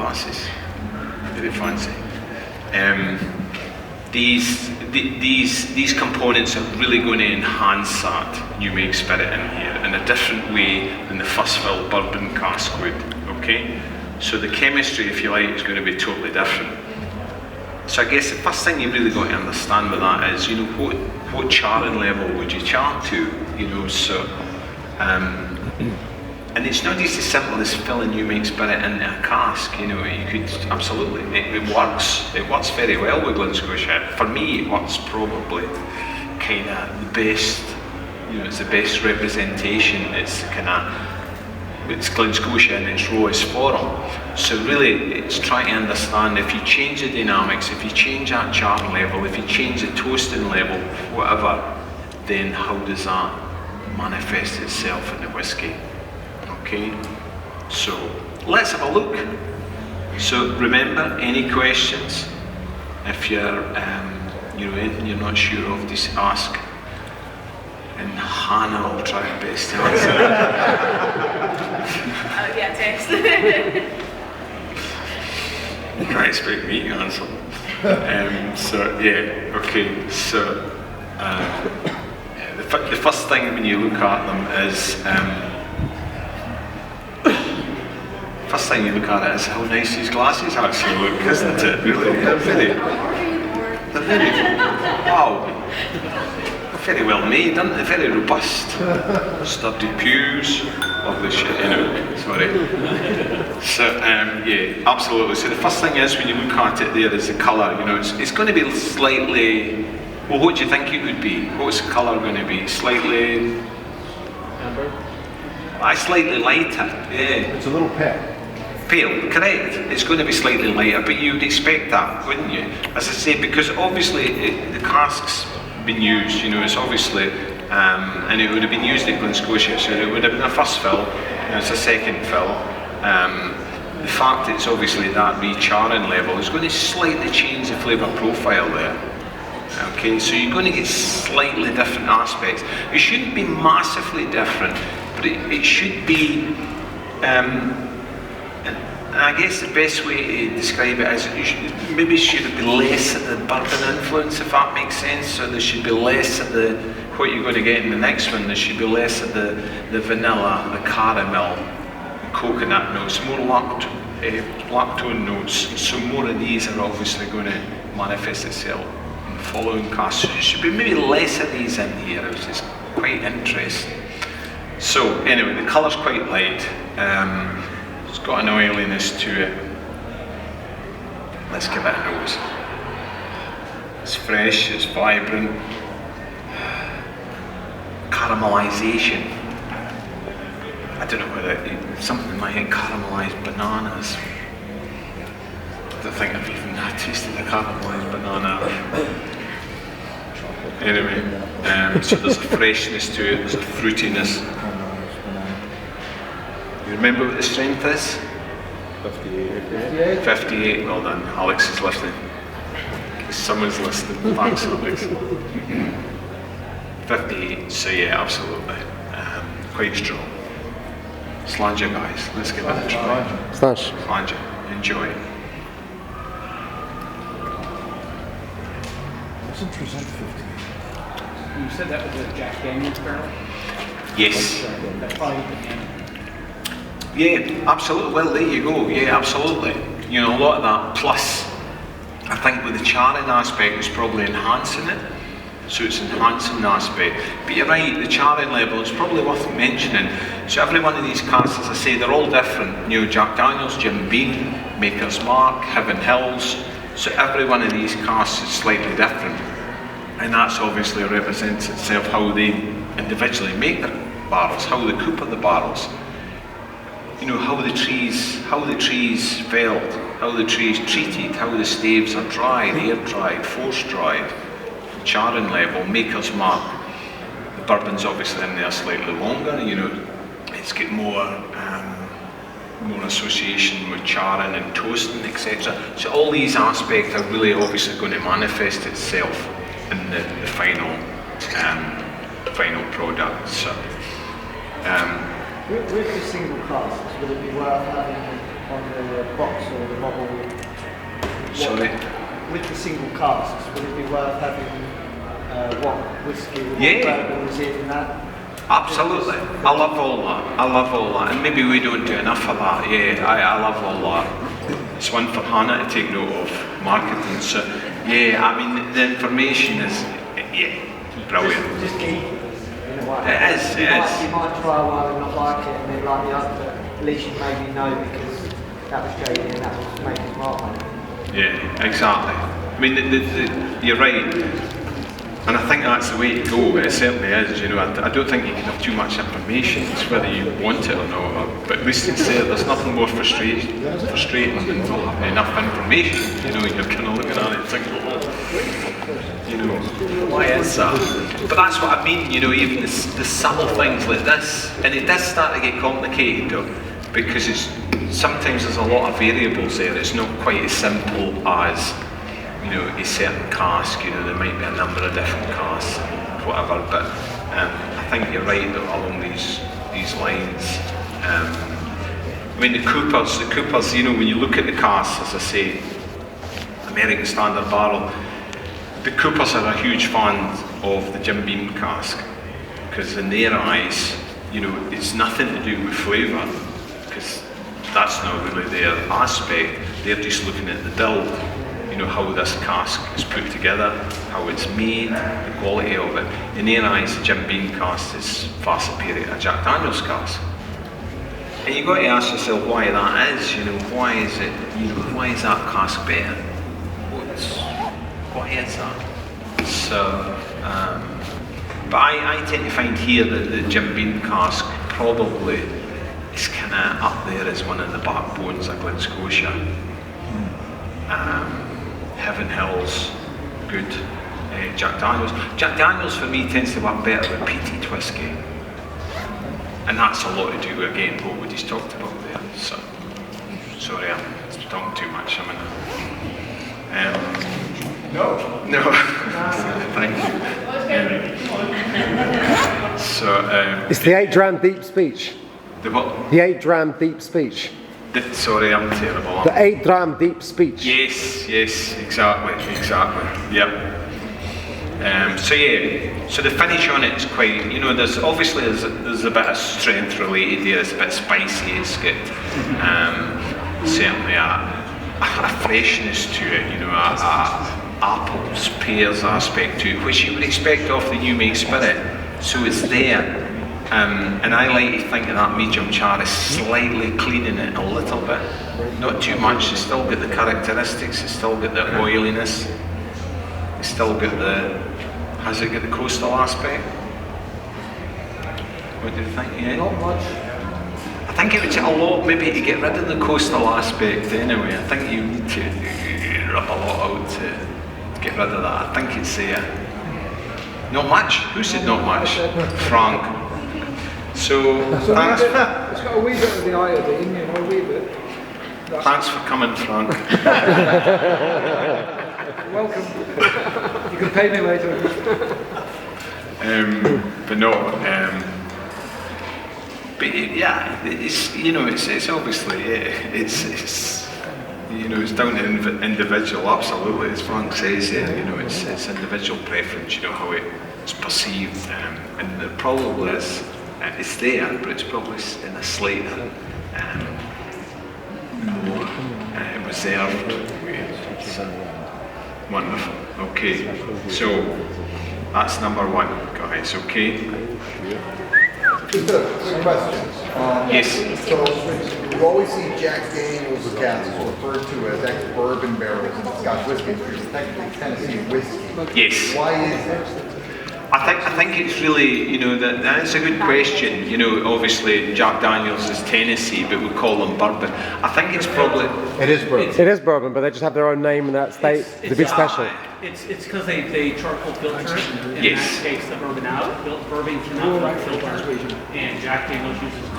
glasses. Very fancy. These components are really going to enhance that new make spirit in here in a different way than the first fill bourbon cask would. Okay, so the chemistry, if you like, is going to be totally different. So I guess the first thing you've really got to understand with that is, you know, what charring level would you char to, you know, so, and it's not just as simple as filling new make spirit into a cask, you know, you could, absolutely, it works very well with Glen Scotia. For me, it works probably kind of the best, you know, it's the best representation, it's Glen Scotia in its rawest form. So really, it's trying to understand if you change the dynamics, if you change that charring level, if you change the toasting level, whatever, then how does that manifest itself in the whisky? Okay, so let's have a look. So remember, any questions? If you're, you know, anything you're not sure of, just ask. And Hannah will try her best to answer. Yeah, text. You can't expect me to answer. So yeah, okay. So the first thing when you look at them is how nice these glasses actually look, isn't it? Really, they're very wow. Very well made, aren't they? Very robust. Sturdy pews. Lovely shit, you know. Sorry. So, yeah, absolutely. So the first thing is, when you look at it there, is the colour. You know, it's going to be slightly, well, what do you think it would be? What's the colour going to be? Slightly... Amber? Slightly lighter, yeah. It's a little pale. Pale, correct. It's going to be slightly lighter, but you would expect that, wouldn't you? As I say, because obviously the casks been used, you know, it's obviously, and it would have been used at Glen Scotia, so it would have been a first fill, and it's a second fill. The fact that it's obviously that re-charring level is going to slightly change the flavour profile there. Okay, so you're going to get slightly different aspects. It shouldn't be massively different, but it should be, and I guess the best way to describe it is maybe should be less of the bourbon influence, if that makes sense. So there should be less of the, what you're going to get in the next one, there should be less of the vanilla, the caramel, coconut notes, more lactone notes. So more of these are obviously going to manifest itself in the following casks. So there should be maybe less of these in here, which is quite interesting. So anyway, the colour's quite light. It's got an oiliness to it. Let's give it a nose. It's fresh, it's vibrant. Caramelisation. I don't know whether something like caramelised bananas. I don't think I've even tasted a caramelised banana. Anyway, so there's a freshness to it, there's a fruitiness. You remember what the strength is? 58. 58, well done. Alex is listening. Someone's listening. Thanks, Alex. 58, so yeah, absolutely. Quite strong. Slanger, guys. Let's give it a try. Slanger. Enjoy. What's interesting, 58? You said that was a Jack Daniels barrel? Yes. That's probably the Yeah, absolutely. Well, there you go. Yeah, absolutely. You know, a lot of that. Plus, I think with the charring aspect, it's probably enhancing it. So it's enhancing the aspect. But you're right, the charring level is probably worth mentioning. So every one of these casks, as I say, they're all different. You know, Jack Daniels, Jim Beam, Maker's Mark, Heaven Hills. So every one of these casks is slightly different. And that's obviously represents itself how they individually make their barrels, how they cooper the barrels. You know, how the trees felled, how the trees treated, how the staves are dried, air dried, force dried, charring level, Maker's Mark. The bourbon's obviously in there slightly longer, you know, it's got more association with charring and toasting, etc. So all these aspects are really obviously going to manifest itself in the final product. So, with the single casks, would it be worth having on the box or the Sorry. With the single casks, would it be worth having what whiskey with bourbon was in that? Absolutely. I love all that. I love all that. And maybe we don't do enough of that. Yeah, I love all that. It's one for Hannah to take note of, marketing. So, yeah, I mean, the information is, brilliant. Just geeky in a way. It is, it is. You might try one and not like it and then like the other, but at least you maybe know because that was JD and that was making mark on it. Yeah, exactly. I mean, you're right. And I think that's the way to go. It certainly is. You know, I don't think you can have too much information. It's whether you want it or not. But at least it's there. There's nothing more frustrating than not having enough information. You know, you're kind of looking at it and thinking, you know, why is that? But that's what I mean. You know, even the subtle things like this, and it does start to get complicated though, because sometimes there's a lot of variables there. It's not quite as simple as, you know, a certain cask. You know, there might be a number of different casks, whatever. But I think you're right along these lines. I mean, the Coopers. You know, when you look at the casks, as I say, American Standard Barrel, the Coopers are a huge fan of the Jim Beam cask because in their eyes, you know, it's nothing to do with flavour because that's not really their aspect. They're just looking at the build. You know, how this cask is put together, how it's made, the quality of it. In their eyes, the Jim Beam cask is far superior to a Jack Daniel's cask. And you've got to ask yourself why that is. You know, why is it? You know, why is that cask better? What is that? So, but I tend to find here that the Jim Beam cask probably is kind of up there as one of the backbones of Glen Scotia. Heaven Hill's good. Jack Daniel's. Jack Daniel's for me tends to work better with peated whiskey. And that's a lot to do again what we just talked about there. So, sorry, I'm talking too much. No. Thank you. So, it's the 8 dram deep speech. The what? The 8 dram deep speech. Sorry, I'm terrible. The 8 dram deep speech. Yes, exactly. Yep. So the finish on it is quite, you know, there's obviously there's a bit of strength related there. It's a bit spicy. It's got certainly a freshness to it. You know, a apples, pears aspect to it, which you would expect off the new make spirit. So it's there. And I like to think of that medium char as slightly cleaning it a little bit. Not too much. It's still got the characteristics. It's still got the oiliness. It's still got has it got the coastal aspect? What do you think? Yeah? Not much. I think it would take a lot maybe to get rid of the coastal aspect anyway. I think you need to rub a lot out to get rid of that. I think it's there. Not much? Who said not much? Frank. So thanks. It's got a wee bit of the iodine, you know, a wee bit. Thanks for coming, Frank. Welcome. You can pay me later. But no. But yeah, it's, you know, it's obviously it's you know, it's down to individual. Absolutely, as Frank says there. You know, it's individual preference. You know how it's perceived, and there probably is. It's there, but it's probably in a slightly more reserved way. Wonderful. Okay, so that's number one, guys. Okay. Just a quick question. Yes. So you always see Jack Daniel's casks referred to as ex-bourbon barrels in Scotch whiskey, which is technically Tennessee whiskey. Yes. Why is that? I think it's really, you know, that's a good question. You know, obviously Jack Daniel's is Tennessee, but we call them bourbon. I think it's probably... It is bourbon. It is bourbon, but they just have their own name in that state. It's a bit special. It's because they charcoal filter it, and Yes. that takes the bourbon out. Bourbon cannot filter, and Jack Daniel's uses